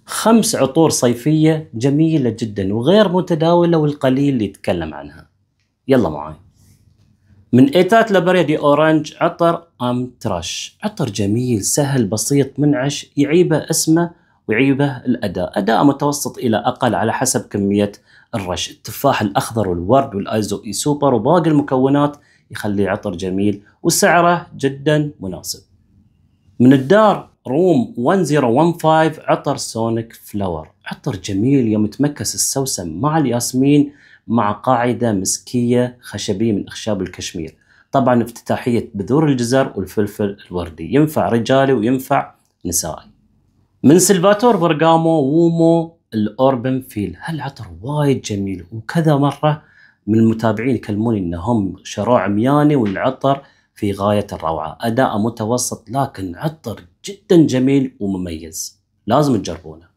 5 عطور صيفية جميلة جدا وغير متداولة والقليل اللي يتكلم عنها. يلا معاي. من ايتات لابريا دي اورانج عطر ام تراش، عطر جميل سهل بسيط منعش، يعيبه اسمه ويعيبه الاداء، اداء متوسط الى اقل على حسب كمية الرش. التفاح الاخضر والورد والايزو اي سوبر وباقي المكونات يخليه عطر جميل وسعره جدا مناسب. من الدار روم 1015 عطر سونيك فلاور، عطر جميل يوم يتمكس السوسن مع الياسمين مع قاعدة مسكية خشبية من أخشاب الكشمير. طبعا افتتاحية بذور الجزر والفلفل الوردي، ينفع رجالي وينفع نسائي. من سلفاتور برغامو وومو الأوربن فيل، هالعطر وايد جميل وكذا مرة من المتابعين يكلموني انهم شروه عمياني والعطر في غاية الروعة، أداء متوسط لكن عطر جدا جميل ومميز، لازم تجربونه.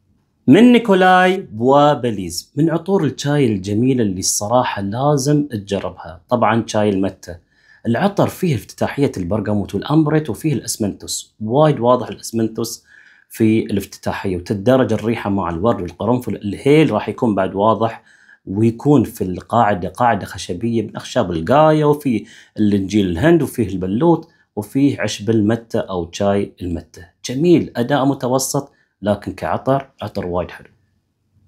من نيكولاي بوا بليز، من عطور الشاي الجميلة اللي الصراحة لازم تجربها، طبعا شاي المتة. العطر فيه افتتاحية البرغموت والأمبريت وفيه الأسمنتوس، وايد واضح الأسمنتوس في الافتتاحية، وتدرج الريحة مع الورد والقرنفل. الهيل راح يكون بعد واضح، ويكون في القاعدة قاعدة خشبية من أخشاب القاية، وفيه الإنجيل الهند وفيه البلوط وفيه عشب المتة أو شاي المتة. جميل، أداء متوسط لكن كعطر عطر وايد حلو.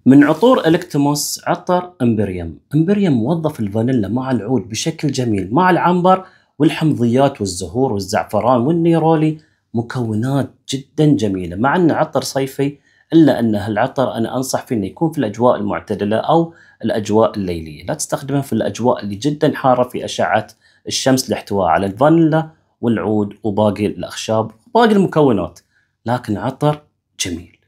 من عطور الكتموس عطر امبريوم، امبريوم موظف الفانيلا مع العود بشكل جميل مع العنبر والحمضيات والزهور والزعفران والنيرولي، مكونات جدا جميلة. مع انه عطر صيفي الا ان هالعطر انا انصح فيه انه يكون في الاجواء المعتدلة او الاجواء الليلية، لا تستخدمه في الاجواء اللي جدا حارة في اشعة الشمس لاحتواء على الفانيلا والعود وباقي الاخشاب وباقي المكونات، لكن عطر جميل.